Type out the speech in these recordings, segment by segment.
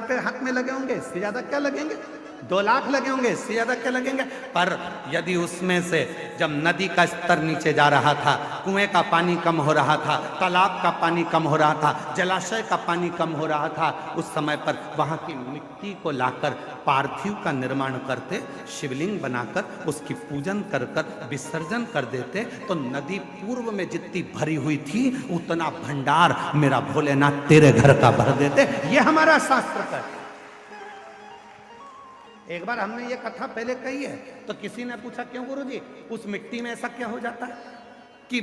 रुपए हाथ में लगे होंगे, इससे ज्यादा क्या लगेंगे? 2 लाख लगे होंगे, इससे ज्यादा क्या लगेंगे? पर यदि उसमें से जब नदी का स्तर नीचे जा रहा था, कुएं का पानी कम हो रहा था, तालाब का पानी कम हो रहा था, जलाशय का पानी कम हो रहा था, उस समय पर वहां की मिट्टी को लाकर पार्थिव का निर्माण करते, शिवलिंग बनाकर उसकी पूजन कर कर विसर्जन कर देते, तो नदी पूर्व में जितनी भरी हुई थी उतना भंडार मेरा भोलेनाथ तेरे घर का भर देते। ये हमारा शास्त्र का। एक बार हमने ये कथा पहले कही है, तो किसी ने पूछा क्यों गुरुजी, उस मिट्टी में ऐसा क्या हो जाता है कि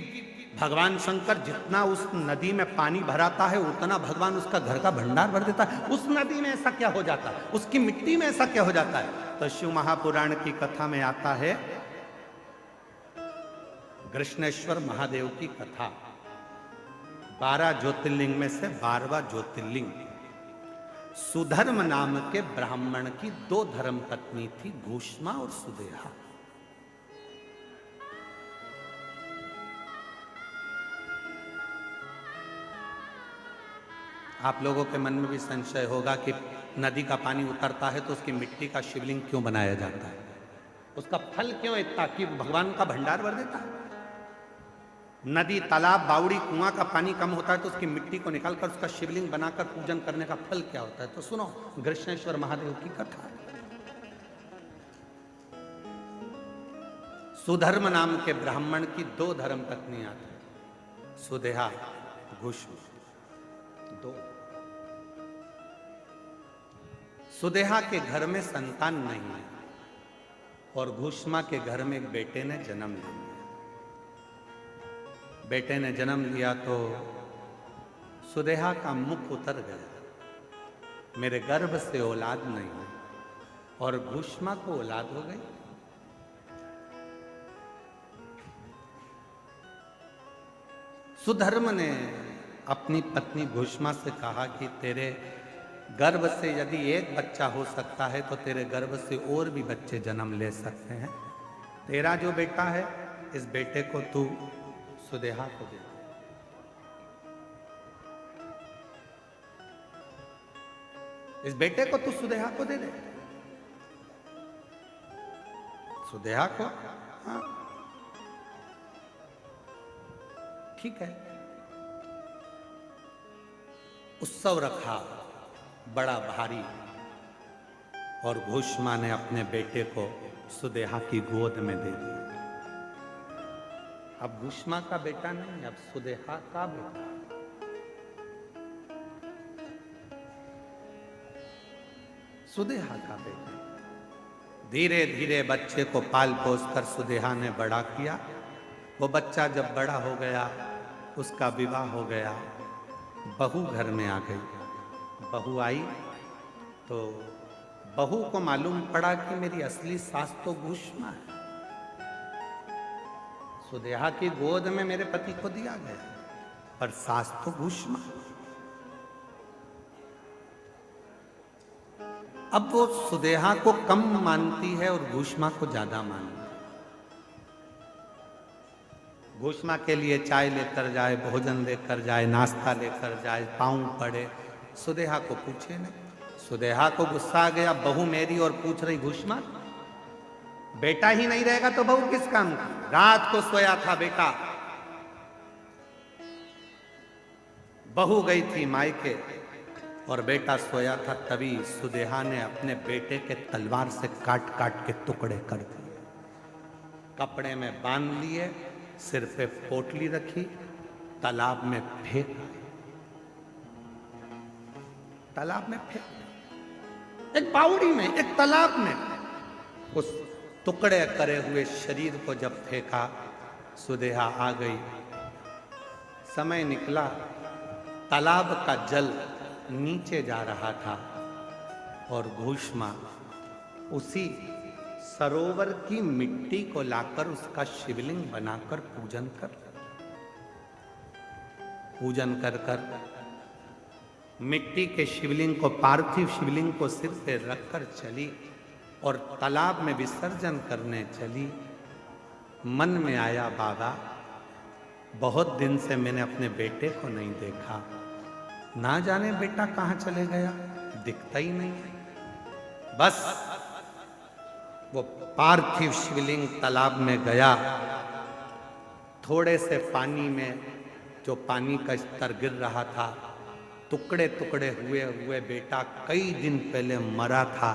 भगवान शंकर जितना उस नदी में पानी भराता है उतना भगवान उसका घर का भंडार भर देता है, उस नदी में ऐसा क्या हो जाता है, उसकी मिट्टी में ऐसा क्या हो जाता है? तो शिव महापुराण की कथा में आता है कृष्णेश्वर महादेव की कथा। 12 ज्योतिर्लिंग में से 12वां ज्योतिर्लिंग। सुधर्म नाम के ब्राह्मण की 2 धर्म पत्नी थी, घूष्मा और सुदेहा। आप लोगों के मन में भी संशय होगा कि नदी का पानी उतरता है तो उसकी मिट्टी का शिवलिंग क्यों बनाया जाता है, उसका फल क्यों इतना कि भगवान का भंडार भर देता है? नदी, तालाब, बावड़ी, कुआं का पानी कम होता है तो उसकी मिट्टी को निकालकर उसका शिवलिंग बनाकर पूजन करने का फल क्या होता है? तो सुनो कृष्णेश्वर महादेव की कथा। सुधर्म नाम के ब्राह्मण की 2 धर्म पत्नियां थी, सुदेहा, घूष्मा, 2। सुदेहा के घर में संतान नहीं है और घूष्मा के घर में एक बेटे ने जन्म लिया। बेटे ने जन्म लिया तो सुदेहा का मुख उतर गया, मेरे गर्भ से औलाद नहीं हुई, और घूष्मा को औलाद हो गई। सुधर्म ने अपनी पत्नी घूष्मा से कहा कि तेरे गर्भ से यदि एक बच्चा हो सकता है तो तेरे गर्भ से और भी बच्चे जन्म ले सकते हैं। तेरा जो बेटा है इस बेटे को तू सुदेहा को दे। इस बेटे को तू सुदेहा को दे दे। सुदेहा को, हाँ ठीक है। उत्सव रखा बड़ा भारी और घूष्मा ने अपने बेटे को सुदेहा की गोद में दे दिया। अब घूष्मा का बेटा नहीं, अब सुदेहा का बेटा। सुदेहा का बेटा। धीरे धीरे बच्चे को पाल पोस कर सुदेहा ने बड़ा किया। वो बच्चा जब बड़ा हो गया, उसका विवाह हो गया, बहू घर में आ गई। बहू आई तो बहू को मालूम पड़ा कि मेरी असली सास तो घूष्मा है। सुदेहा की गोद में मेरे पति को दिया गया, पर सास तो घूष्मा। अब वो सुदेहा को कम मानती है और घूष्मा को ज्यादा मानती है। घूष्मा के लिए चाय लेकर जाए, भोजन लेकर जाए, नाश्ता लेकर जाए, पाँव पड़े, सुदेहा को पूछे नहीं। सुदेहा को गुस्सा आ गया, बहू मेरी और पूछ रही घूष्मा। बेटा ही नहीं रहेगा तो बहू किस काम की? रात को सोया था बेटा, बहू गई थी मायके और बेटा सोया था। तभी सुदेहा ने अपने बेटे के तलवार से काट काट के टुकड़े कर दिए, कपड़े में बांध लिए, सिर पे पोटली रखी, तालाब में फेंक। तालाब में फेंक, एक बावड़ी में, एक तालाब में। उस टुकड़े करे हुए शरीर को जब फेंका, सुदेहा आ गई। समय निकला, तालाब का जल नीचे जा रहा था और घूष्मा उसी सरोवर की मिट्टी को लाकर उसका शिवलिंग बनाकर पूजन कर मिट्टी के शिवलिंग को, पार्थिव शिवलिंग को सिर पे रखकर चली और तालाब में विसर्जन करने चली। मन में आया, बाबा बहुत दिन से मैंने अपने बेटे को नहीं देखा, ना जाने बेटा कहाँ चले गया। दिखता ही नहीं है। बस वो पार्थिव शिवलिंग तालाब में गया, थोड़े से पानी में जो पानी का स्तर गिर रहा था, टुकड़े टुकड़े हुए हुए बेटा कई दिन पहले मरा था,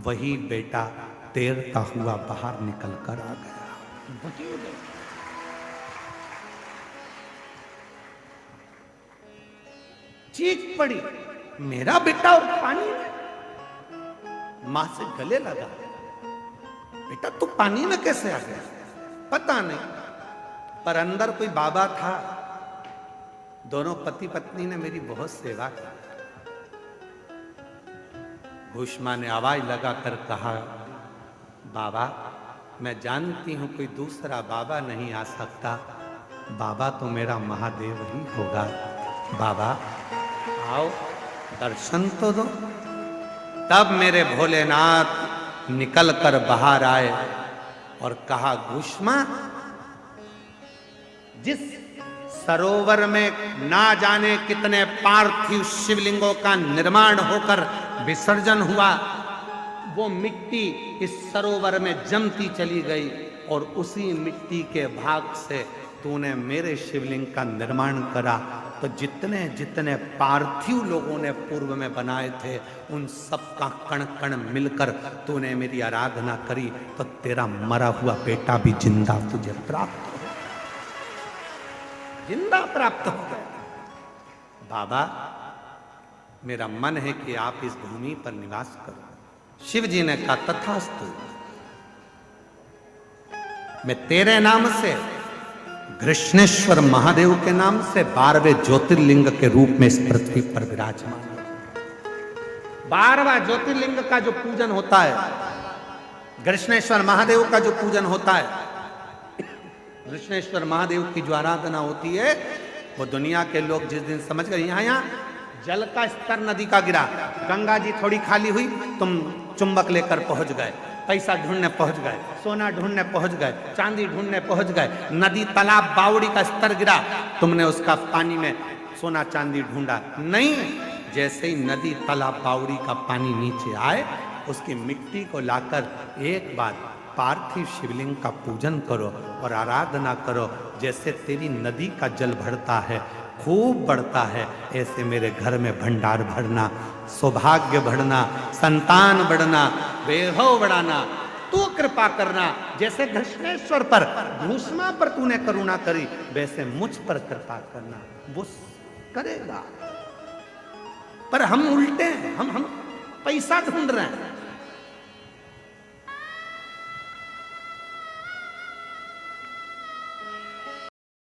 वही बेटा तैरता हुआ बाहर निकल कर आ गया। चीख पड़ी, मेरा बेटा और पानी में। मां से गले लगा, बेटा तू पानी में कैसे आ गया? पता नहीं, पर अंदर कोई बाबा था। दोनों पति पत्नी ने मेरी बहुत सेवा की। घुष्मा ने आवाज लगाकर कहा, बाबा मैं जानती हूं कोई दूसरा बाबा नहीं आ सकता, बाबा तो मेरा महादेव ही होगा। बाबा आओ दर्शन तो दो। तब मेरे भोलेनाथ निकल कर बाहर आए और कहा, घुष्मा जिस सरोवर में ना जाने कितने पार्थिव शिवलिंगों का निर्माण होकर विसर्जन हुआ, वो मिट्टी इस सरोवर में जमती चली गई और उसी मिट्टी के भाग से तूने मेरे शिवलिंग का निर्माण करा। तो जितने जितने पार्थिव लोगों ने पूर्व में बनाए थे, उन सब का कण कण मिलकर तूने मेरी आराधना करी, तो तेरा मरा हुआ बेटा भी जिंदा तुझे प्राप्त हो, जिंदा प्राप्त हो गया। बाबा मेरा मन है कि आप इस भूमि पर निवास करो। शिव जी ने कहा, तथास्तु, मैं तेरे नाम से, कृष्णेश्वर महादेव के नाम से 12वें ज्योतिर्लिंग के रूप में इस पृथ्वी पर विराजमान है। 12वां ज्योतिर्लिंग का जो पूजन होता है, कृष्णेश्वर महादेव का जो पूजन होता है, कृष्णेश्वर महादेव की जो आराधना होती है, वो दुनिया के लोग जिस दिन समझ गए यहाँ जल का स्तर नदी का गिरा, गंगा जी थोड़ी खाली हुई, तुम चुंबक लेकर पहुंच गए, पैसा ढूंढने पहुंच गए, सोना ढूंढने पहुंच गए, चांदी ढूंढने पहुंच गए। नदी तालाब बावड़ी का स्तर गिरा, तुमने उसका पानी में सोना चांदी ढूंढा नहीं। जैसे ही नदी तालाब बावड़ी का पानी नीचे आए, उसकी मिट्टी को लाकर एक बार पार्थिव शिवलिंग का पूजन करो और आराधना करो। जैसे तेरी नदी का जल बढ़ता है, खूब बढ़ता है, ऐसे मेरे घर में भंडार भरना, सौभाग्य बढ़ना, संतान बढ़ना, वैभव बढ़ाना, तू कृपा करना। जैसे कृष्णेश्वर पर, घुष्मा पर तूने करुणा करी, वैसे मुझ पर कृपा करना। वो करेगा। पर हम उल्टे हैं, हम पैसा ढूंढ रहे हैं।